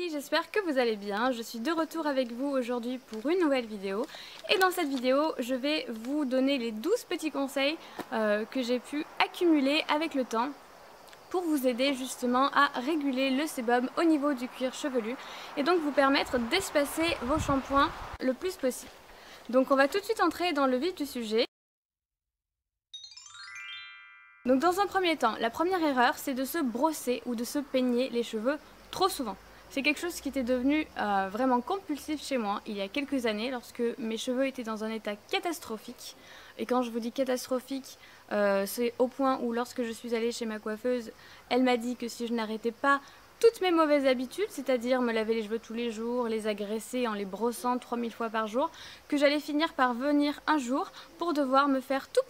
filles, j'espère que vous allez bien. Je suis de retour avec vous aujourd'hui pour une nouvelle vidéo. Et dans cette vidéo, je vais vous donner les 12 petits conseils que j'ai pu accumuler avec le temps pour vous aider justement à réguler le sébum au niveau du cuir chevelu et donc vous permettre d'espacer vos shampoings le plus possible. Donc on va tout de suite entrer dans le vif du sujet. Donc dans un premier temps, la première erreur, c'est de se brosser ou de se peigner les cheveux trop souvent. C'est quelque chose qui était devenu vraiment compulsif chez moi il y a quelques années lorsque mes cheveux étaient dans un état catastrophique. Et quand je vous dis catastrophique, c'est au point où lorsque je suis allée chez ma coiffeuse, elle m'a dit que si je n'arrêtais pas toutes mes mauvaises habitudes, c'est-à-dire me laver les cheveux tous les jours, les agresser en les brossant 3000 fois par jour, que j'allais finir par venir un jour pour devoir me faire tout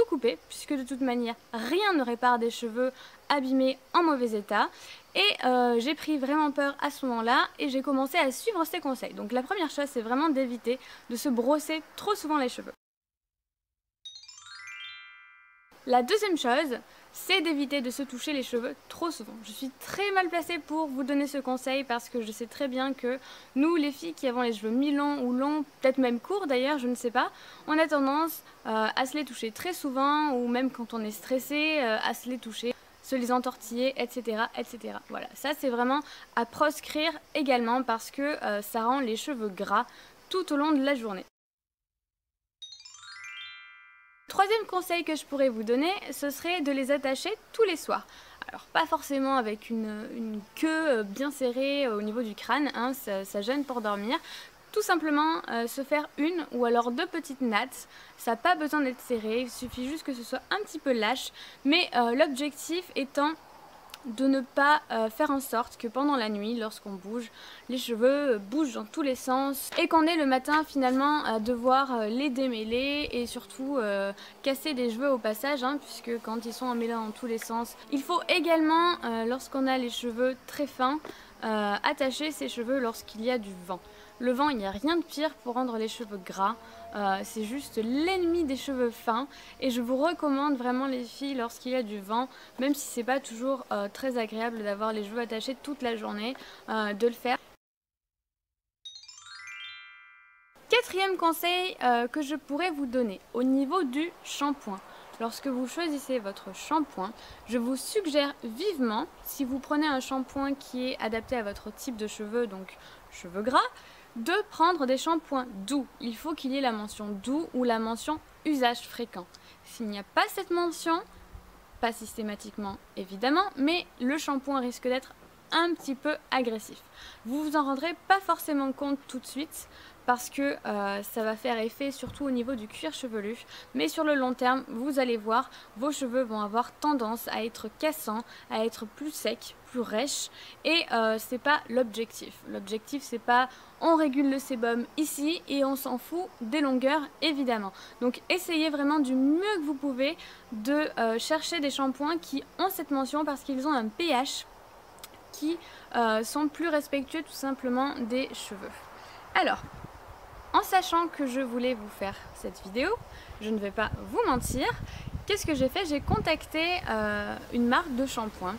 couper, puisque de toute manière, rien ne répare des cheveux abîmés en mauvais état. Et j'ai pris vraiment peur à ce moment-là et j'ai commencé à suivre ces conseils. Donc la première chose, c'est vraiment d'éviter de se brosser trop souvent les cheveux. La deuxième chose, c'est d'éviter de se toucher les cheveux trop souvent. Je suis très mal placée pour vous donner ce conseil parce que je sais très bien que nous, les filles qui avons les cheveux mi-longs ou longs, peut-être même courts d'ailleurs, je ne sais pas, on a tendance à se les toucher très souvent ou même quand on est stressé, à se les toucher, se les entortiller, etc. etc. Voilà, ça c'est vraiment à proscrire également parce que ça rend les cheveux gras tout au long de la journée. Troisième conseil que je pourrais vous donner, ce serait de les attacher tous les soirs. Alors pas forcément avec une queue bien serrée au niveau du crâne, hein, ça gêne pour dormir. Tout simplement se faire une ou alors deux petites nattes, ça n'a pas besoin d'être serré, il suffit juste que ce soit un petit peu lâche, mais l'objectif étant de ne pas faire en sorte que pendant la nuit, lorsqu'on bouge, les cheveux bougent dans tous les sens et qu'on ait le matin finalement à devoir les démêler et surtout casser des cheveux au passage, hein, puisque quand ils sont emmêlés dans tous les sens, il faut également, lorsqu'on a les cheveux très fins, attacher ses cheveux lorsqu'il y a du vent. Le vent, il n'y a rien de pire pour rendre les cheveux gras, c'est juste l'ennemi des cheveux fins et je vous recommande vraiment les filles lorsqu'il y a du vent, même si c'est pas toujours très agréable d'avoir les cheveux attachés toute la journée, de le faire. Quatrième conseil que je pourrais vous donner au niveau du shampoing. Lorsque vous choisissez votre shampoing, je vous suggère vivement, si vous prenez un shampoing qui est adapté à votre type de cheveux, donc cheveux gras, de prendre des shampoings doux. Il faut qu'il y ait la mention doux ou la mention usage fréquent. S'il n'y a pas cette mention, pas systématiquement évidemment, mais le shampoing risque d'être un petit peu agressif. Vous vous en rendrez pas forcément compte tout de suite parce que ça va faire effet surtout au niveau du cuir chevelu, mais sur le long terme, vous allez voir, vos cheveux vont avoir tendance à être cassants, à être plus secs, plus rêches, et c'est pas l'objectif. L'objectif c'est pas on régule le sébum ici et on s'en fout des longueurs évidemment. Donc essayez vraiment du mieux que vous pouvez de chercher des shampoings qui ont cette mention parce qu'ils ont un pH qui sont plus respectueux tout simplement des cheveux. Alors, en sachant que je voulais vous faire cette vidéo, je ne vais pas vous mentir, qu'est-ce que j'ai fait? J'ai contacté une marque de shampoing,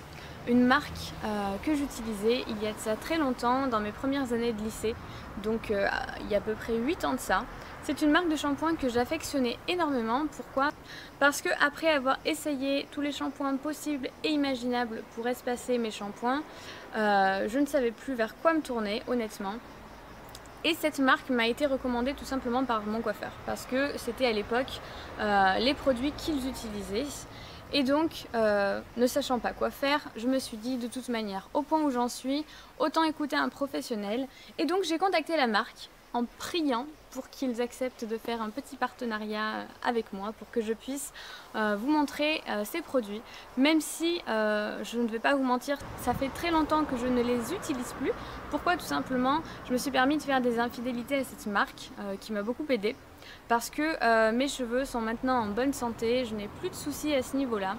une marque que j'utilisais il y a de ça très longtemps, dans mes premières années de lycée, donc il y a à peu près 8 ans de ça. C'est une marque de shampoing que j'affectionnais énormément. Pourquoi? Parce que après avoir essayé tous les shampoings possibles et imaginables pour espacer mes shampoings, je ne savais plus vers quoi me tourner honnêtement. Et cette marque m'a été recommandée tout simplement par mon coiffeur parce que c'était à l'époque les produits qu'ils utilisaient. Et donc, ne sachant pas quoi faire, je me suis dit de toute manière, au point où j'en suis, autant écouter un professionnel. Et donc j'ai contacté la marque en priant pour qu'ils acceptent de faire un petit partenariat avec moi pour que je puisse vous montrer ces produits. Même si, je ne vais pas vous mentir, ça fait très longtemps que je ne les utilise plus. Pourquoi? Tout simplement, je me suis permis de faire des infidélités à cette marque qui m'a beaucoup aidée. Parce que mes cheveux sont maintenant en bonne santé, je n'ai plus de soucis à ce niveau-là.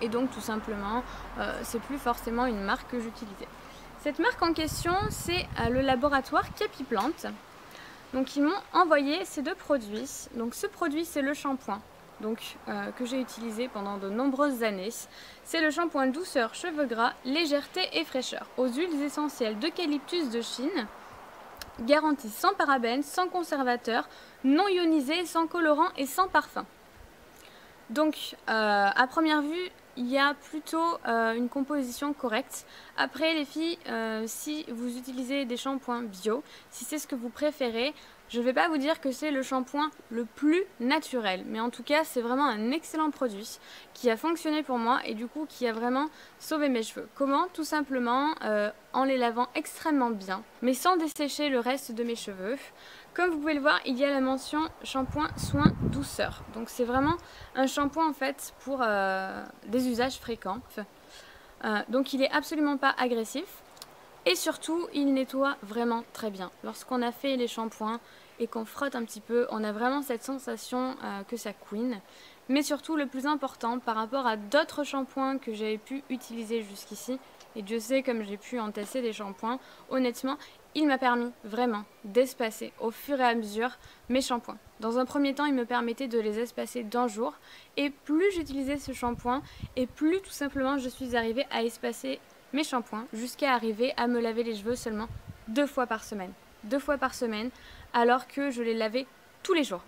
Et donc tout simplement, c'est plus forcément une marque que j'utilisais. Cette marque en question, c'est le laboratoire Capiplant. Donc ils m'ont envoyé ces deux produits. Donc ce produit, c'est le shampoing donc, que j'ai utilisé pendant de nombreuses années. C'est le shampoing douceur cheveux gras, légèreté et fraîcheur aux huiles essentielles d'eucalyptus de Chine, garantie sans parabènes, sans conservateur, non ionisé, sans colorant et sans parfum. Donc, à première vue, il y a plutôt une composition correcte. Après, les filles, si vous utilisez des shampoings bio, si c'est ce que vous préférez, je ne vais pas vous dire que c'est le shampoing le plus naturel, mais en tout cas, c'est vraiment un excellent produit qui a fonctionné pour moi et du coup, qui a vraiment sauvé mes cheveux. Comment? Tout simplement en les lavant extrêmement bien, mais sans dessécher le reste de mes cheveux. Comme vous pouvez le voir, il y a la mention shampoing soin douceur. Donc c'est vraiment un shampoing en fait pour des usages fréquents. Donc il est absolument pas agressif. Et surtout, il nettoie vraiment très bien. Lorsqu'on a fait les shampoings et qu'on frotte un petit peu, on a vraiment cette sensation que ça couine. Mais surtout, le plus important par rapport à d'autres shampoings que j'avais pu utiliser jusqu'ici, et Dieu sait comme j'ai pu en tester des shampoings, honnêtement, il m'a permis vraiment d'espacer au fur et à mesure mes shampoings. Dans un premier temps, il me permettait de les espacer d'un jour, et plus j'utilisais ce shampoing, et plus tout simplement je suis arrivée à espacer mes shampoings jusqu'à arriver à me laver les cheveux seulement 2 fois par semaine. 2 fois par semaine alors que je les lavais tous les jours.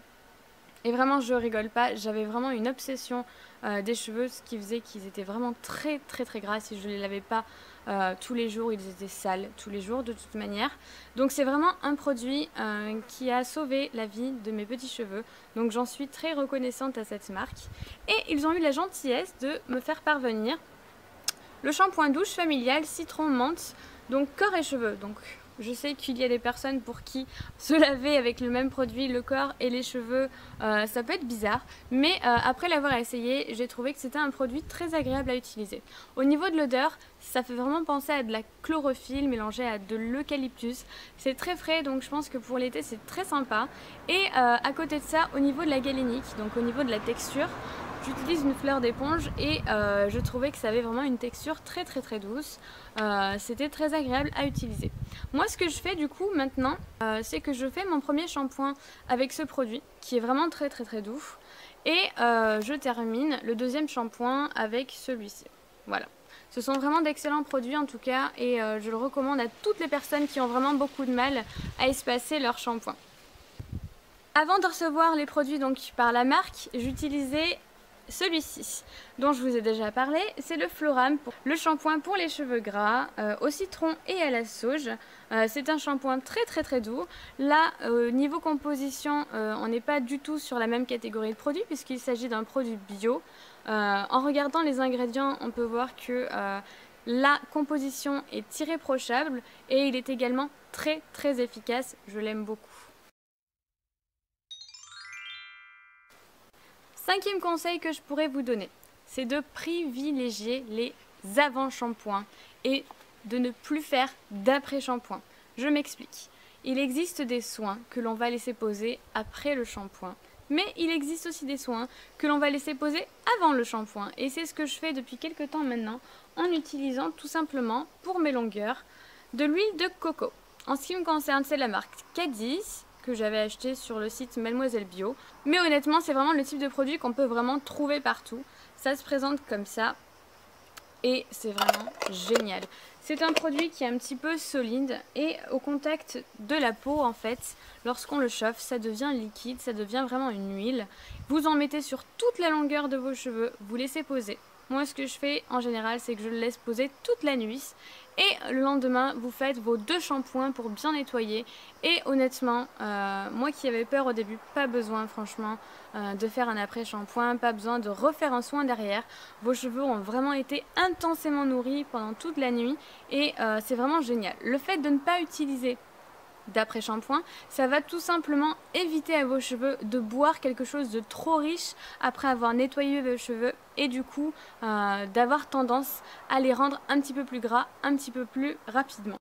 Et vraiment je rigole pas, j'avais vraiment une obsession des cheveux, ce qui faisait qu'ils étaient vraiment très gras. Si je les lavais pas tous les jours, ils étaient sales tous les jours de toute manière. Donc c'est vraiment un produit qui a sauvé la vie de mes petits cheveux. Donc j'en suis très reconnaissante à cette marque. Et ils ont eu la gentillesse de me faire parvenir le shampoing douche familial citron menthe, donc corps et cheveux. Donc je sais qu'il y a des personnes pour qui se laver avec le même produit, le corps et les cheveux, ça peut être bizarre. Mais après l'avoir essayé, j'ai trouvé que c'était un produit très agréable à utiliser. Au niveau de l'odeur, ça fait vraiment penser à de la chlorophylle mélangée à de l'eucalyptus. C'est très frais, donc je pense que pour l'été c'est très sympa. Et à côté de ça, au niveau de la galénique, donc au niveau de la texture, j'utilise une fleur d'éponge et je trouvais que ça avait vraiment une texture très douce. C'était très agréable à utiliser. Moi ce que je fais du coup maintenant, c'est que je fais mon premier shampoing avec ce produit qui est vraiment très doux. Et je termine le deuxième shampoing avec celui-ci. Voilà. Ce sont vraiment d'excellents produits en tout cas et je le recommande à toutes les personnes qui ont vraiment beaucoup de mal à espacer leur shampoing. Avant de recevoir les produits donc par la marque, j'utilisais celui-ci dont je vous ai déjà parlé, c'est le Floram, le shampoing pour les cheveux gras au citron et à la sauge. C'est un shampoing très doux. Là, niveau composition, on n'est pas du tout sur la même catégorie de produits puisqu'il s'agit d'un produit bio. En regardant les ingrédients, on peut voir que la composition est irréprochable et il est également très efficace. Je l'aime beaucoup. Cinquième conseil que je pourrais vous donner, c'est de privilégier les avant-shampoings et de ne plus faire d'après-shampoing. Je m'explique. Il existe des soins que l'on va laisser poser après le shampoing, mais il existe aussi des soins que l'on va laisser poser avant le shampoing. Et c'est ce que je fais depuis quelques temps maintenant en utilisant tout simplement pour mes longueurs de l'huile de coco. En ce qui me concerne, c'est la marque Cadiz, que j'avais acheté sur le site Mademoiselle Bio. Mais honnêtement, c'est vraiment le type de produit qu'on peut vraiment trouver partout. Ça se présente comme ça et c'est vraiment génial. C'est un produit qui est un petit peu solide et au contact de la peau en fait, lorsqu'on le chauffe, ça devient liquide, ça devient vraiment une huile. Vous en mettez sur toute la longueur de vos cheveux, vous laissez poser. Moi ce que je fais en général, c'est que je le laisse poser toute la nuit. Et le lendemain, vous faites vos 2 shampoings pour bien nettoyer. Et honnêtement, moi qui avais peur au début, pas besoin franchement de faire un après-shampoing, pas besoin de refaire un soin derrière. Vos cheveux ont vraiment été intensément nourris pendant toute la nuit et c'est vraiment génial. Le fait de ne pas utiliser d'après-shampoing, ça va tout simplement éviter à vos cheveux de boire quelque chose de trop riche après avoir nettoyé vos cheveux et du coup d'avoir tendance à les rendre un petit peu plus gras, un petit peu plus rapidement.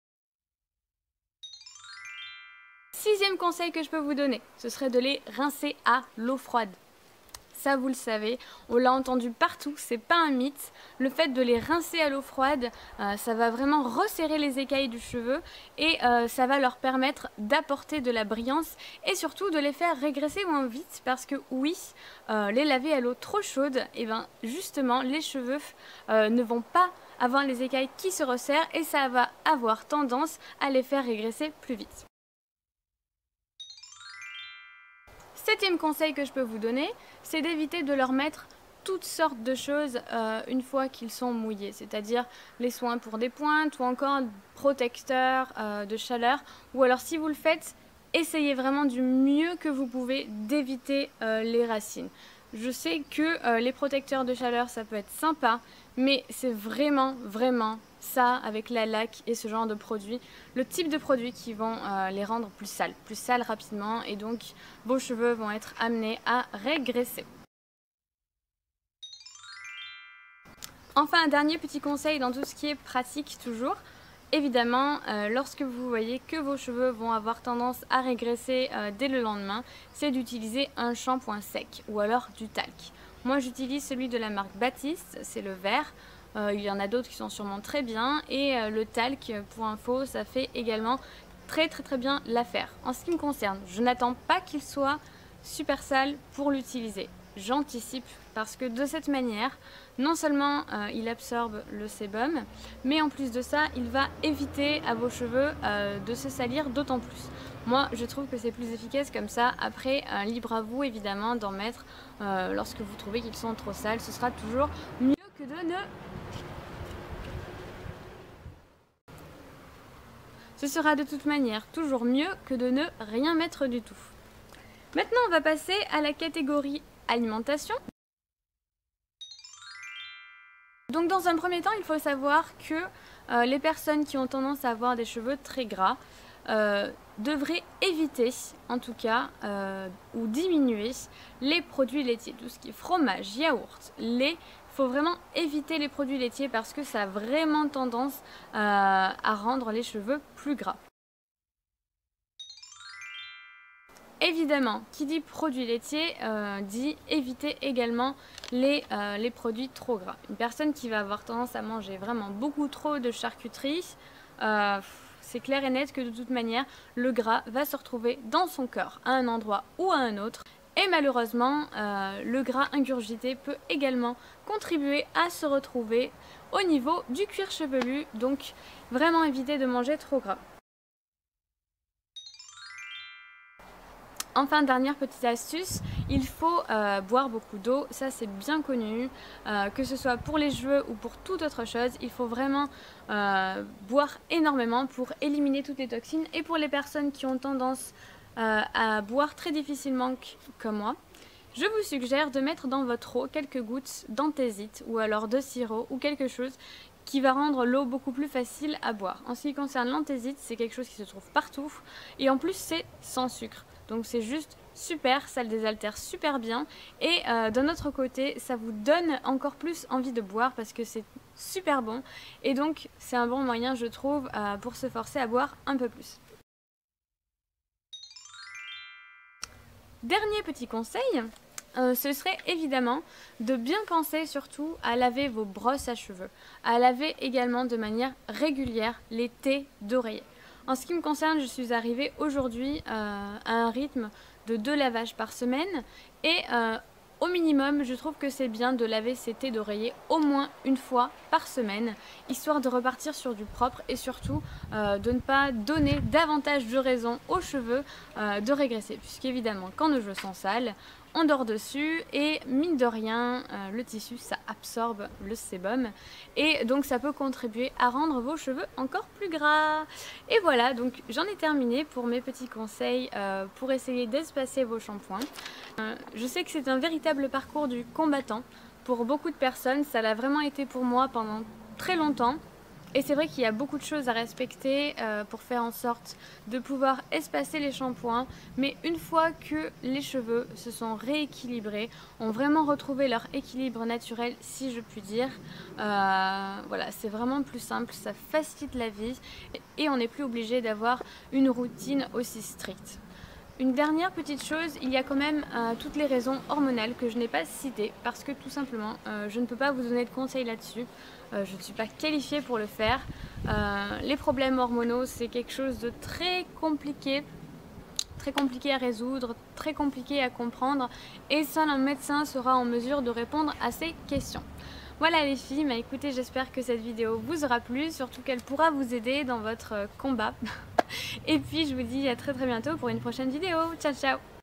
Sixième conseil que je peux vous donner, ce serait de les rincer à l'eau froide. ça vous le savez, on l'a entendu partout, c'est pas un mythe. Le fait de les rincer à l'eau froide, ça va vraiment resserrer les écailles du cheveu et ça va leur permettre d'apporter de la brillance et surtout de les faire régresser moins vite parce que oui, les laver à l'eau trop chaude, et ben justement les cheveux ne vont pas avoir les écailles qui se resserrent et ça va avoir tendance à les faire régresser plus vite. Septième conseil que je peux vous donner, c'est d'éviter de leur mettre toutes sortes de choses une fois qu'ils sont mouillés, c'est-à-dire les soins pour des pointes ou encore protecteurs de chaleur, ou alors si vous le faites, essayez vraiment du mieux que vous pouvez d'éviter les racines. Je sais que les protecteurs de chaleur ça peut être sympa, mais c'est vraiment ça avec la laque et ce genre de produits, le type de produits qui vont les rendre plus sales rapidement et donc vos cheveux vont être amenés à régresser. Enfin, un dernier petit conseil dans tout ce qui est pratique toujours. Évidemment, lorsque vous voyez que vos cheveux vont avoir tendance à régresser dès le lendemain, c'est d'utiliser un shampoing sec ou alors du talc. Moi j'utilise celui de la marque Baptiste, c'est le vert. Il y en a d'autres qui sont sûrement très bien et le talc, pour info, ça fait également très bien l'affaire. En ce qui me concerne, je n'attends pas qu'il soit super sale pour l'utiliser. J'anticipe parce que de cette manière, non seulement il absorbe le sébum, mais en plus de ça, il va éviter à vos cheveux de se salir d'autant plus. Moi, je trouve que c'est plus efficace comme ça. Après, libre à vous évidemment d'en mettre lorsque vous trouvez qu'ils sont trop sales. Ce sera toujours mieux que de ne... Ce sera de toute manière toujours mieux que de ne rien mettre du tout. Maintenant, on va passer à la catégorie alimentation. Donc dans un premier temps, il faut savoir que les personnes qui ont tendance à avoir des cheveux très gras devraient éviter, en tout cas, ou diminuer les produits laitiers. Tout ce qui est fromage, yaourt, lait, il faut vraiment éviter les produits laitiers parce que ça a vraiment tendance à rendre les cheveux plus gras. Évidemment, qui dit produits laitiers dit éviter également les produits trop gras. Une personne qui va avoir tendance à manger vraiment beaucoup trop de charcuterie, c'est clair et net que de toute manière, le gras va se retrouver dans son corps à un endroit ou à un autre. Et malheureusement, le gras ingurgité peut également contribuer à se retrouver au niveau du cuir chevelu. Donc vraiment éviter de manger trop gras. Enfin, dernière petite astuce, il faut boire beaucoup d'eau, ça c'est bien connu, que ce soit pour les cheveux ou pour toute autre chose, il faut vraiment boire énormément pour éliminer toutes les toxines. Et pour les personnes qui ont tendance à boire très difficilement comme moi, je vous suggère de mettre dans votre eau quelques gouttes d'anthésite ou alors de sirop ou quelque chose qui va rendre l'eau beaucoup plus facile à boire. En ce qui concerne l'anthésite, c'est quelque chose qui se trouve partout et en plus c'est sans sucre. Donc c'est juste super, ça le désaltère super bien et d'un autre côté ça vous donne encore plus envie de boire parce que c'est super bon et donc c'est un bon moyen je trouve pour se forcer à boire un peu plus. Dernier petit conseil, ce serait évidemment de bien penser surtout à laver vos brosses à cheveux, à laver également de manière régulière les tés d'oreiller. En ce qui me concerne, je suis arrivée aujourd'hui à un rythme de 2 lavages par semaine et au minimum, je trouve que c'est bien de laver ses tés d'oreiller au moins une fois par semaine, histoire de repartir sur du propre et surtout de ne pas donner davantage de raisons aux cheveux de régresser. Puisqu'évidemment, quand nos cheveux sont sales, on dort dessus et mine de rien, le tissu ça absorbe le sébum et donc ça peut contribuer à rendre vos cheveux encore plus gras. Et voilà, donc j'en ai terminé pour mes petits conseils pour essayer d'espacer vos shampoings. Je sais que c'est un véritable parcours du combattant pour beaucoup de personnes, ça l'a vraiment été pour moi pendant très longtemps. Et c'est vrai qu'il y a beaucoup de choses à respecter pour faire en sorte de pouvoir espacer les shampoings. Mais une fois que les cheveux se sont rééquilibrés, ont vraiment retrouvé leur équilibre naturel, si je puis dire, voilà, c'est vraiment plus simple, ça facilite la vie et on n'est plus obligé d'avoir une routine aussi stricte. Une dernière petite chose, il y a quand même toutes les raisons hormonales que je n'ai pas citées parce que tout simplement je ne peux pas vous donner de conseils là-dessus, je ne suis pas qualifiée pour le faire. Les problèmes hormonaux c'est quelque chose de très compliqué à résoudre, très compliqué à comprendre et seul un médecin sera en mesure de répondre à ces questions. Voilà les filles, bah écoutez, j'espère que cette vidéo vous aura plu, surtout qu'elle pourra vous aider dans votre combat. Et puis je vous dis à très bientôt pour une prochaine vidéo. Ciao ciao!